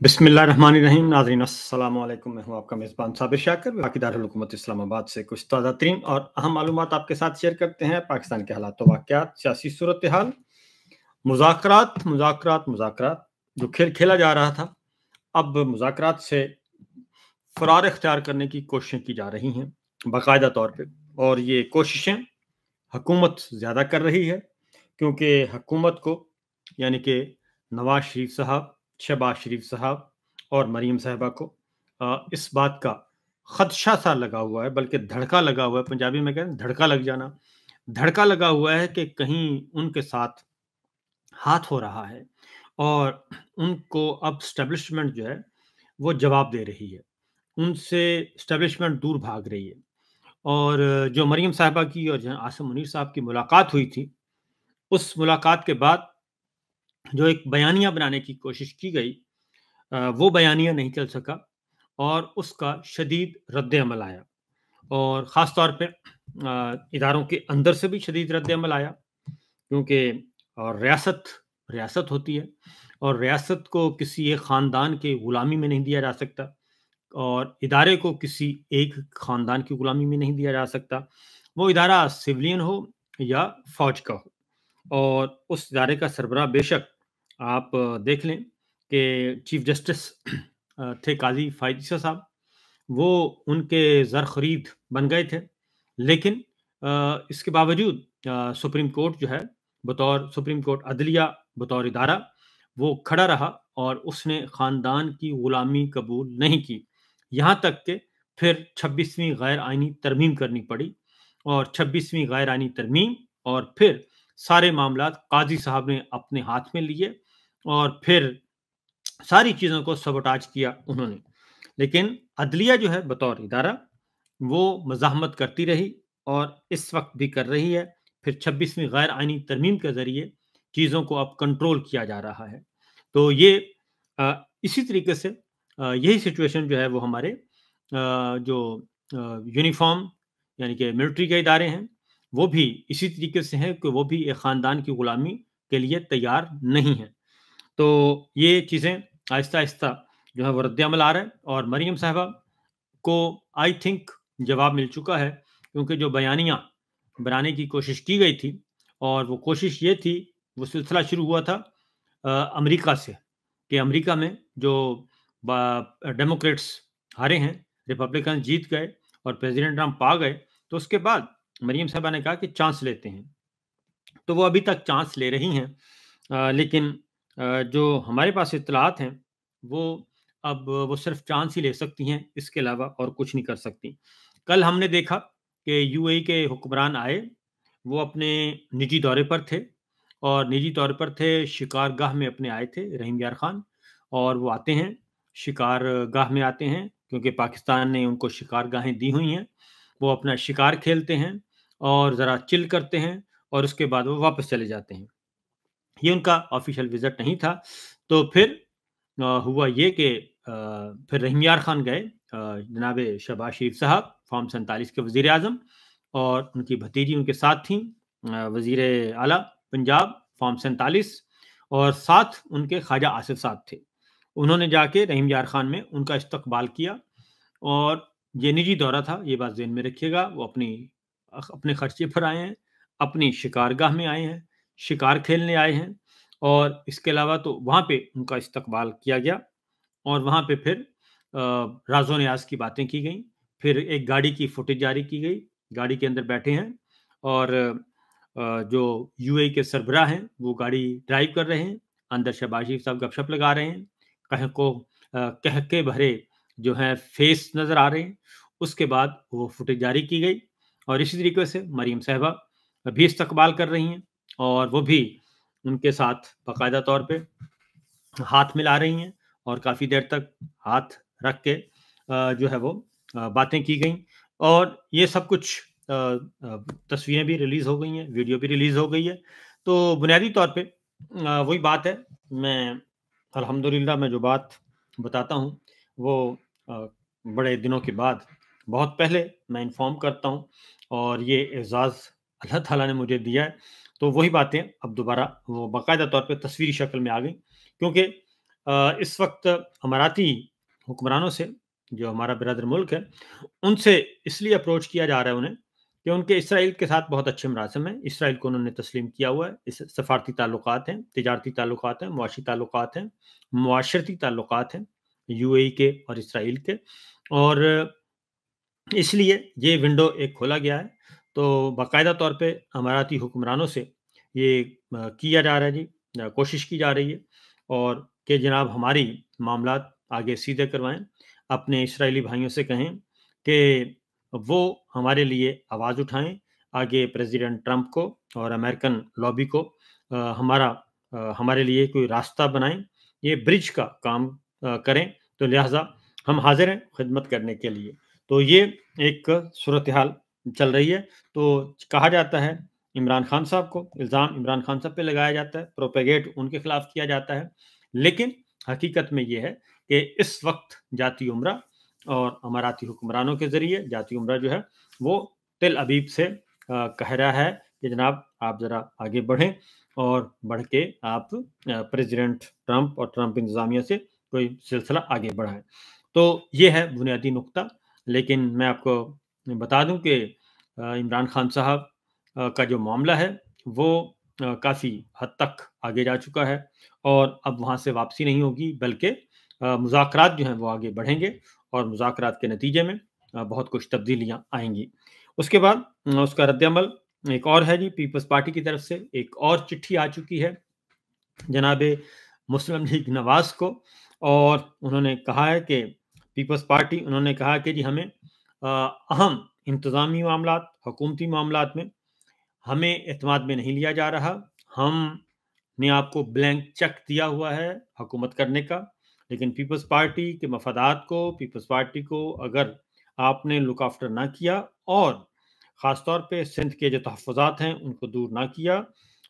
बिस्मिल्लाहिर्रहमानिर्रहीम। नाज़रीन अस्सलाम वालेकुम। मैं हूँ आपका मेज़बान साबिर शाकिर वफ़ाक़ी दारुल हुकूमत इस्लामाबाद से कुछ ताज़ा तरीन और अहम मालूमात आपके साथ शेयर करते हैं। पाकिस्तान के हालात व वाक़यात, सियासी सूरत हाल, मुज़ाकरात मुज़ाकरात मुज़ाकरात जो खेल खेला जा रहा था, अब मुज़ाकरात से फ़रार इख्तियार करने की कोशिशें की जा रही हैं बाकायदा तौर पे, और ये कोशिशें हुकूमत ज़्यादा कर रही है क्योंकि हुकूमत को यानी कि नवाज शरीफ साहब, शहबाज शरीफ साहब और मरीम साहिबा को इस बात का खदशा सा लगा हुआ है, बल्कि धड़का लगा हुआ है। पंजाबी में कहते हैं धड़का लग जाना, धड़का लगा हुआ है कि कहीं उनके साथ हाथ हो रहा है और उनको अब स्टैब्लिशमेंट जो है वो जवाब दे रही है, उनसे स्टैब्लिशमेंट दूर भाग रही है। और जो मरीम साहिबा की और जो आसिम मुनीर साहब की मुलाकात हुई थी, उस मुलाकात के बाद जो एक बयानिया बनाने की कोशिश की गई, वो बयानिया नहीं चल सका और उसका शदीद रद्द-ए-अमल आया, और ख़ास तौर पे इदारों के अंदर से भी शदीद रद्द-ए-अमल आया क्योंकि रियासत रियासत होती है और रियासत को किसी एक ख़ानदान के ग़ुलामी में नहीं दिया जा सकता और इदारे को किसी एक ख़ानदान की ग़ुलामी में नहीं दिया जा सकता। वो इदारा सिविलियन हो या फ़ौज का हो, और उस इदारे का सरबराह बेशक आप देख लें कि चीफ जस्टिस थे काज़ी फ़ायद ईसा साहब, वो उनके ज़र ख़रीद बन गए थे, लेकिन इसके बावजूद सुप्रीम कोर्ट जो है बतौर सुप्रीम कोर्ट अदलिया बतौर इदारा वो खड़ा रहा और उसने ख़ानदान की ग़ुलामी कबूल नहीं की। यहाँ तक कि फिर 26वीं गैर आइनी तरमीम करनी पड़ी और 26वीं गैर आइनी तरमीम और फिर सारे मामलात काज़ी साहब ने अपने हाथ में लिए और फिर सारी चीज़ों को सबोटाज किया उन्होंने। लेकिन अदलिया जो है बतौर इदारा वो मज़ाहमत करती रही और इस वक़्त भी कर रही है। फिर 26वीं गैर आइनी तरमीम के ज़रिए चीज़ों को अब कंट्रोल किया जा रहा है। तो ये इसी तरीके से यही सिचुएशन जो है वो हमारे जो यूनिफ़ॉर्म यानी कि मिलिट्री के इदारे हैं, वो भी इसी तरीके से हैं कि वो भी एक ख़ानदान की ग़ुलामी के लिए तैयार नहीं हैं। तो ये चीज़ें आहिस्ता-आहिस्ता जो है वो रद्द-ए-अमल आ रहा है और मरीम साहिबा को आई थिंक जवाब मिल चुका है, क्योंकि जो बयानिया बनाने की कोशिश की गई थी और वो कोशिश ये थी, वो सिलसिला शुरू हुआ था अमेरिका से कि अमेरिका में जो डेमोक्रेट्स हारे हैं, रिपब्लिकन जीत गए और प्रेसिडेंट ट्रंप आ गए, तो उसके बाद मरीम साहिबा ने कहा कि चांस लेते हैं। तो वो अभी तक चांस ले रही हैं, लेकिन जो हमारे पास इत्तलात हैं वो अब वो सिर्फ चांस ही ले सकती हैं, इसके अलावा और कुछ नहीं कर सकती। कल हमने देखा कि यूएई के हुक्मरान आए, वो अपने निजी दौरे पर थे और निजी तौर पर थे, शिकारगाह में अपने आए थे रहीम यार खान, और वो आते हैं शिकारगाह में आते हैं क्योंकि पाकिस्तान ने उनको शिकारगाहें दी हुई हैं। वो अपना शिकार खेलते हैं और ज़रा चिल करते हैं और उसके बाद वो वापस चले जाते हैं। ये उनका ऑफ़िशियल विज़िट नहीं था। तो फिर हुआ ये कि फिर रहीम यार खान गए, जनाब शहबाज शरीफ साहब फ़ॉर्म 47 के वज़ीर-ए-आज़म, और उनकी भतीजी उनके साथ थीं, वज़ीर आला पंजाब फ़ॉर्म 47, और साथ उनके ख्वाजा आसिफ साहब थे। उन्होंने जाके रहीम यार खान में उनका इस्तकबाल किया और ये निजी दौरा था, ये बात ज़हन में रखिएगा। वो अपने खर्चे पर आए हैं, अपनी शिकारगाह में आए हैं, शिकार खेलने आए हैं, और इसके अलावा तो वहाँ पे उनका इस्तकबाल किया गया और वहाँ पे फिर राज़ो-नियाज़ की बातें की गईं। फिर एक गाड़ी की फुटेज जारी की गई, गाड़ी के अंदर बैठे हैं और जो यूएई के सरबराह हैं वो गाड़ी ड्राइव कर रहे हैं, अंदर शहबाज शरीफ साहब गपशप लगा रहे हैं, कहके भरे जो हैं फेस नज़र आ रहे हैं। उसके बाद वो फुटेज जारी की गई और इसी तरीके से मरीम साहिबा भी इस्तकबाल कर रही हैं और वो भी उनके साथ बाकायदा तौर पे हाथ मिला रही हैं और काफ़ी देर तक हाथ रख के जो है वो बातें की गईं, और ये सब कुछ तस्वीरें भी रिलीज़ हो गई हैं, वीडियो भी रिलीज़ हो गई है। तो बुनियादी तौर पे वही बात है, अल्हम्दुलिल्लाह मैं जो बात बताता हूँ वो बड़े दिनों के बाद बहुत पहले मैं इन्फ़ॉर्म करता हूँ और ये एज़ाज़ अल्लाह ताला ने मुझे दिया है। तो वही बातें अब दोबारा वो बाकायदा तौर पे तस्वीरी शक्ल में आ गई, क्योंकि इस वक्त अमाराती हुक्मरानों से, जो हमारा ब्रदर मुल्क है, उनसे इसलिए अप्रोच किया जा रहा है उन्हें कि उनके इसराइल के साथ बहुत अच्छे मरासम हैं। इसराइल को उन्होंने तस्लीम किया हुआ है। इस सफारती ताल्लुकात हैं, तिजारती ताल्लुकात हैं, मुआशी ताल्लुकात हैं, मुआशरती ताल्लुकात हैं यूएई के और इसराइल के, और इसलिए ये विंडो एक खोला गया है। तो बाकायदा तौर पे अमाराती हुक्मरानों से ये किया जा रहा है जी, कोशिश की जा रही है, और कि जनाब हमारी मामलात आगे सीधे करवाएं, अपने इसराइली भाइयों से कहें कि वो हमारे लिए आवाज़ उठाएं, आगे प्रेसिडेंट ट्रंप को और अमेरिकन लॉबी को हमारे लिए कोई रास्ता बनाएं, ये ब्रिज का काम करें। तो लिहाजा हम हाजिर हैं खिदमत करने के लिए। तो ये एक सूरत हाल चल रही है। तो कहा जाता है इमरान खान साहब को, इल्ज़ाम इमरान खान साहब पे लगाया जाता है, प्रोपेगेट उनके खिलाफ किया जाता है, लेकिन हकीकत में ये है कि इस वक्त जाती उमरा और अमाराती हुक्मरानों के ज़रिए जाती उमरा जो है वो तेल अबीब से कह रहा है कि जनाब आप ज़रा आगे बढ़ें और बढ़ के आप प्रेसिडेंट ट्रंप और ट्रंप इंतज़ामिया से कोई सिलसिला आगे बढ़ाएं। तो ये है बुनियादी नुक्ता। लेकिन मैं आपको बता दूं कि इमरान खान साहब का जो मामला है वो काफ़ी हद तक आगे जा चुका है, और अब वहाँ से वापसी नहीं होगी, बल्कि मुज़ाकरात जो हैं वो आगे बढ़ेंगे, और मुज़ाकरात के नतीजे में बहुत कुछ तब्दीलियाँ आएंगी। उसके बाद उसका रद्द-ए-अमल एक और है जी, पीपल्स पार्टी की तरफ से एक और चिट्ठी आ चुकी है जनाब मुस्लिम लीग नवाज को, और उन्होंने कहा है कि पीपल्स पार्टी, उन्होंने कहा कि जी हमें अहम इंतज़ामी मामलात, हुकूमती मामलात में हमें एतमाद में नहीं लिया जा रहा। हमने आपको ब्लैंक चेक दिया हुआ है हुकूमत करने का, लेकिन पीपल्स पार्टी के मफादात को, पीपल्स पार्टी को अगर आपने लुक आफ्टर ना किया और ख़ास तौर पे सिंध के जो तहफ़्फ़ुज़ात हैं उनको दूर ना किया,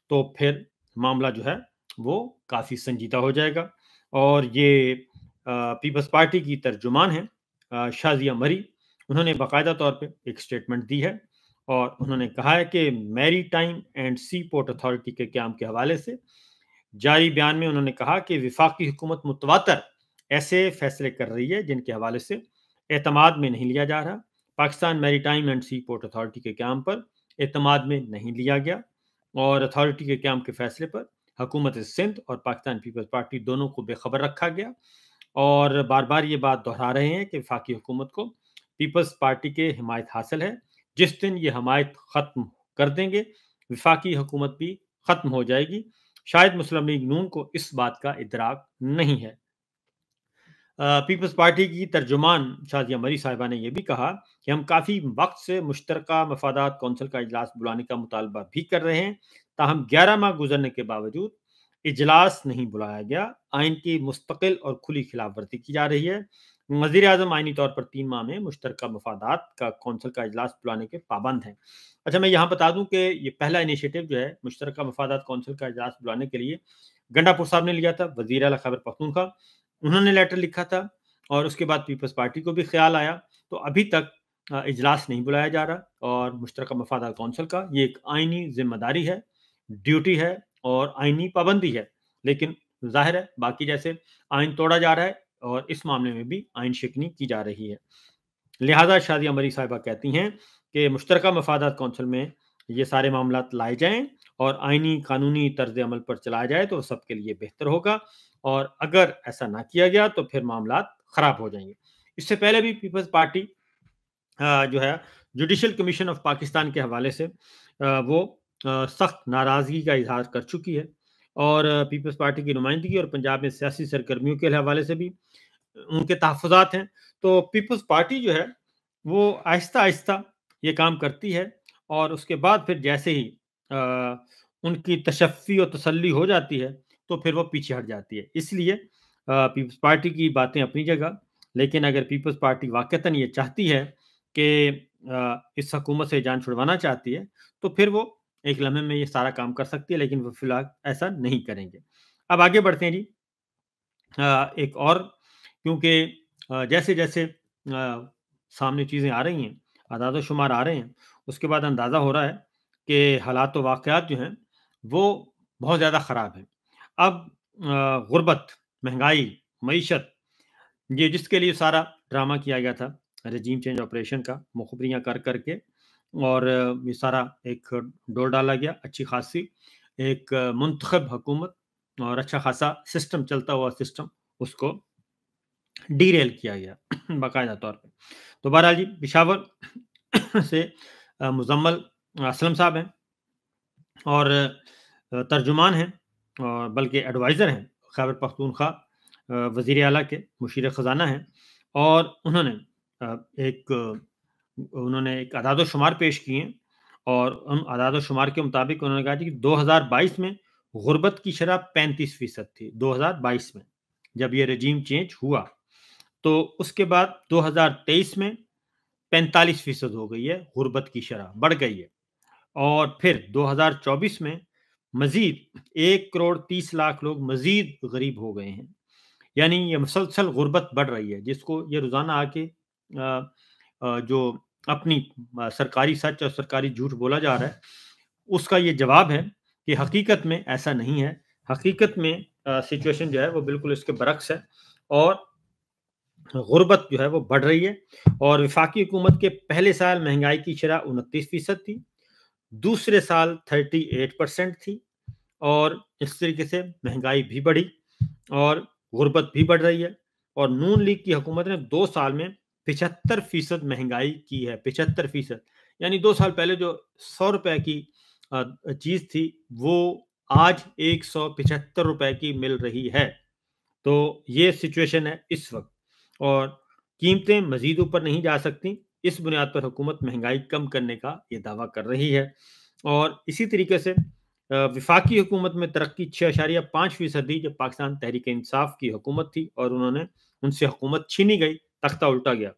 तो फिर मामला जो है वो काफ़ी संजीदा हो जाएगा। और ये पीपल्स पार्टी की तर्जुमान हैं शाज़िया मरी, उन्होंने बाकायदा तौर पे एक स्टेटमेंट दी है, और उन्होंने कहा है कि maritime and sea port authority के क़याम के हवाले से जारी बयान में उन्होंने कहा कि वफाकी हुकूमत मुतवातर ऐसे फैसले कर रही है जिनके हवाले से एतमाद में नहीं लिया जा रहा। Pakistan maritime and sea port authority के क़याम पर एतमाद में नहीं लिया गया, और अथॉरिटी के क़याम के फैसले पर हुकूमत सिंध और पाकिस्तान पीपल्स पार्टी दोनों को बेखबर रखा गया, और बार बार ये बात दोहरा रहे हैं कि वफाकी हुकूमत को पीपल्स पार्टी के हिमायत हासिल है। जिस दिन ये हमायत ख़त्म कर देंगे, वफाकी हुकूमत भी ख़त्म हो जाएगी। शायद मुस्लिम लीग नून को इस बात का इदराक नहीं है। पीपल्स पार्टी की तर्जुमान शाज़िया मरी साहिबा ने यह भी कहा कि हम काफ़ी वक्त से मुश्तरका मफादात कौंसिल का इजलास बुलाने का मुतालबा भी कर रहे हैं, ताहम 11 माह गुजरने के बावजूद इजलास नहीं बुलाया गया। आइन की मुस्तकिल और खुली खिलाफ वर्जी की जा रही है। वज़ीर आज़म आइनी तौर पर 3 माह में मुश्तरका मफादात का कौंसिल का इजलास बुलाने के पाबंद हैं। अच्छा, मैं यहाँ बता दूँ कि ये पहला इनिशिएटिव जो है मुश्तरका मफादात कौंसिल का इजलास बुलाने के लिए गंडापुर साहब ने लिया था, वज़ीर आला खैबर पख्तूनख्वा, उन्होंने लेटर लिखा था, और उसके बाद पीपल्स पार्टी को भी ख्याल आया, तो अभी तक इजलास नहीं बुलाया जा रहा। और मुश्तरका मफादात कौंसिल का ये एक आइनी जिम्मेदारी है, ड्यूटी है और आइनी पाबंदी है, लेकिन ज़ाहिर है बाकी जैसे आइन तोड़ा जा रहा है, और इस मामले में भी आइन शिकनी की जा रही है। लिहाजा शाज़िया मरी साहिबा कहती हैं कि मुश्तरका मफादात कौंसिल में ये सारे मामलात लाए जाएँ और आइनी कानूनी तर्ज अमल पर चलाया जाए तो सबके लिए बेहतर होगा, और अगर ऐसा ना किया गया तो फिर मामलात ख़राब हो जाएंगे। इससे पहले भी पीपल्स पार्टी जो है जुडिशल कमीशन ऑफ पाकिस्तान के हवाले से वो सख्त नाराज़गी का इजहार कर चुकी है, और पीपल्स पार्टी की नुमाइंदगी और पंजाब में सियासी सरगर्मियों के हवाले से भी उनके तहफ़्फ़ुज़ात हैं। तो पीपल्स पार्टी जो है वो आहिस्ता-आहिस्ता ये काम करती है, और उसके बाद फिर जैसे ही उनकी तशफ़्फ़ी और तसल्ली हो जाती है, तो फिर वो पीछे हट जाती है। इसलिए पीपल्स पार्टी की बातें अपनी जगह, लेकिन अगर पीपल्स पार्टी वाक़तन ये चाहती है कि इस हुकूमत से जान छुड़वाना चाहती है, तो फिर वो एक लम्हे में ये सारा काम कर सकती है, लेकिन वो फ़िलहाल ऐसा नहीं करेंगे। अब आगे बढ़ते हैं जी। एक और, क्योंकि जैसे-जैसे सामने चीज़ें आ रही हैं, अदाद-ओ-शुमार आ रहे हैं, उसके बाद अंदाज़ा हो रहा है कि हालात व वाक़यात जो हैं, वो बहुत ज़्यादा ख़राब हैं। अब गुर्बत महंगाई, मईशत, ये जिसके लिए सारा ड्रामा किया गया था रजीम चेंज ऑपरेशन का, मुखबरियाँ कर करके, और ये सारा एक डोर डाला गया अच्छी खासी एक मुंतखब हुकूमत और अच्छा खासा सिस्टम, चलता हुआ सिस्टम, उसको डीरेल किया गया बाकायदा तौर पे। तो बहरहाल जी, पेशावर से मुजम्मल असलम साहब हैं और तर्जुमान हैं, और बल्कि एडवाइज़र हैं खैबर पख्तूनख्वा वज़ीर आला के, मुशीर ख़ज़ाना हैं, और उन्होंने एक अदाद-ओ-शुमार पेश किए, और उन अदाद-ओ-शुमार के मुताबिक उन्होंने कहा कि 2022 में गुर्बत की शरह 35% थी, 2022 में, जब ये रजीम चेंज हुआ। तो उसके बाद 2023 में 45% हो गई है, गुर्बत की शरह बढ़ गई है, और फिर 2024 में मज़ीद 1 करोड़ 30 लाख लोग मज़ीद गरीब हो गए हैं। यानी ये मुसलसल गुर्बत बढ़ रही है, जिसको ये रोज़ाना आके जो अपनी सरकारी सच और सरकारी झूठ बोला जा रहा है, उसका ये जवाब है कि हकीकत में ऐसा नहीं है। हकीकत में सिचुएशन जो है वो बिल्कुल इसके बरक्स है, और गुर्बत जो है वो बढ़ रही है। और वफाकी हुकूमत के पहले साल महंगाई की शरह 29% थी, दूसरे साल 38% थी, और इस तरीके से महंगाई भी बढ़ी और गुर्बत भी बढ़ रही है। और नून लीग की हुकूमत ने 2 साल में 75% महंगाई की है, 75%। यानी 2 साल पहले जो ₹100 की चीज़ थी, वो आज ₹175 की मिल रही है। तो ये सिचुएशन है इस वक़्त, और कीमतें मज़ीद ऊपर नहीं जा सकती। इस बुनियाद पर हुकूमत महंगाई कम करने का ये दावा कर रही है। और इसी तरीके से वफाकी हुकूमत में तरक्की 6.5% थी जब पाकिस्तान तहरीक-ए-इंसाफ की हुकूमत थी, और उनसे हुकूमत छीनी गई, तख्ता उल्टा गया।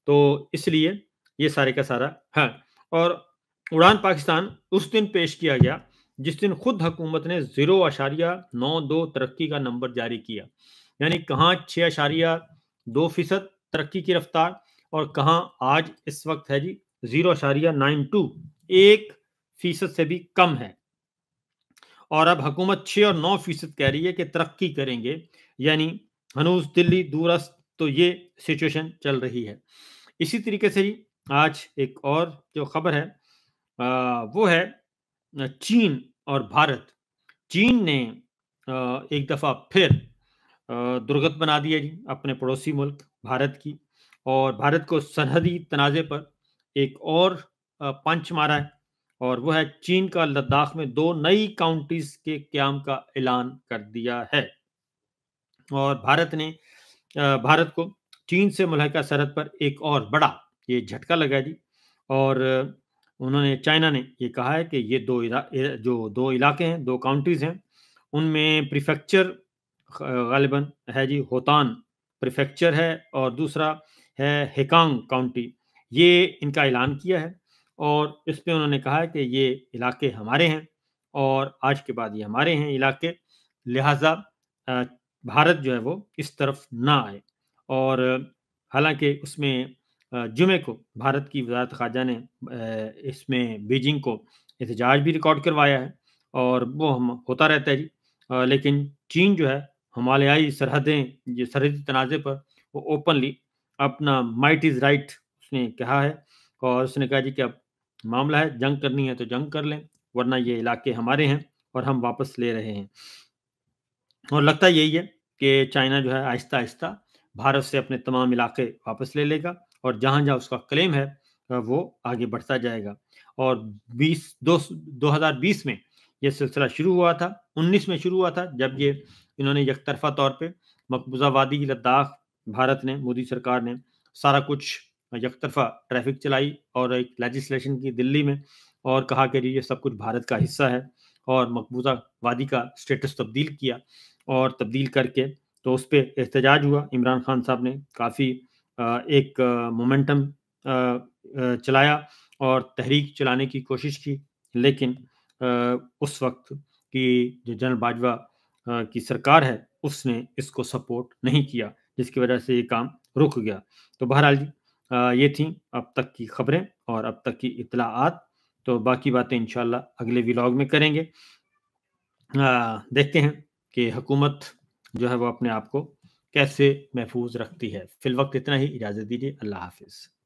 तो इसलिए ये सारे का सारा है। और उड़ान पाकिस्तान उस दिन पेश किया गया जिस दिन खुद हुकूमत ने 0.92 तरक्की का नंबर जारी किया। यानी कहाँ 6.2% तरक्की की रफ्तार, और कहाँ आज इस वक्त है जी 0.92, 1% से भी कम है। और अब हुकूमत 6 और 9% कह रही है कि तरक्की करेंगे, यानी हनूज दिल्ली दूरस्त, तो ये सिचुएशन चल रही है। इसी तरीके से ही आज एक और जो खबर है वो है चीन और भारत। चीन ने एक दफ़ा फिर दुर्गत बना दिया जी अपने पड़ोसी मुल्क भारत की, और भारत को सरहदी तनाज़े पर एक और पंच मारा है, और वो है चीन का लद्दाख में 2 नई काउंटीज़ के क़याम का ऐलान कर दिया है। और भारत को चीन से मुल्हिका सरहद पर एक और बड़ा ये झटका लगा है जी। और चाइना ने ये कहा है कि ये जो 2 इलाके हैं, 2 काउंटीज़ हैं, उनमें प्रीफेक्चर ग़ालिबन है जी, होतान प्रीफेक्चर है, और दूसरा है हेकांग काउंटी। ये इनका ऐलान किया है, और इसमें उन्होंने कहा है कि ये इलाके हमारे हैं, और आज के बाद ये हमारे हैं इलाके, लिहाज़ा भारत जो है वो इस तरफ ना आए। और हालाँकि उसमें जुमे को भारत की वज़ारत ख़ारजा ने इसमें बीजिंग को एहतजाज भी रिकॉर्ड करवाया है, और वो हम होता रहता है जी। लेकिन चीन जो है हिमालयाई सरहदें, ये सरहदी तनाज़े पर वो ओपनली अपना माइट इज़ राइट उसने कहा है, और उसने कहा जी कि अब मामला है, जंग करनी है तो जंग कर लें, वरना ये इलाके हमारे हैं और हम वापस ले रहे हैं। और लगता यही है कि चाइना जो है आहिस्ता-आहिस्ता भारत से अपने तमाम इलाके वापस ले लेगा, और जहाँ-जहाँ उसका क्लेम है वो आगे बढ़ता जाएगा। और 2020 में ये सिलसिला शुरू हुआ था, 19 में शुरू हुआ था, जब ये इन्होंने यकतरफ़ा तौर पे मकबूज़ा वादी लद्दाख, भारत ने, मोदी सरकार ने सारा कुछ यकतरफ़ा ट्रैफ़िक चलाई, और एक लेजिस्लेशन की दिल्ली में, और कहा कि ये सब कुछ भारत का हिस्सा है, और मकबूज़ा वादी का स्टेटस तब्दील किया, और तब्दील करके तो उस पे एहतजाज हुआ। इमरान खान साहब ने काफ़ी एक मोमेंटम चलाया और तहरीक चलाने की कोशिश की, लेकिन उस वक़्त की जो जनरल बाजवा की सरकार है, उसने इसको सपोर्ट नहीं किया, जिसकी वजह से ये काम रुक गया। तो बहरहाल जी, ये थी अब तक की खबरें और अब तक की इत्तलाआत। तो बाकी बातें इंशाअल्लाह अगले व्लॉग में करेंगे। देखते हैं कि हुकूमत جو ہے وہ اپنے آپ کو کیسے محفوظ رکھتی ہے۔ فی الوقت اتنا ہی، اجازت دیجیے، اللہ حافظ۔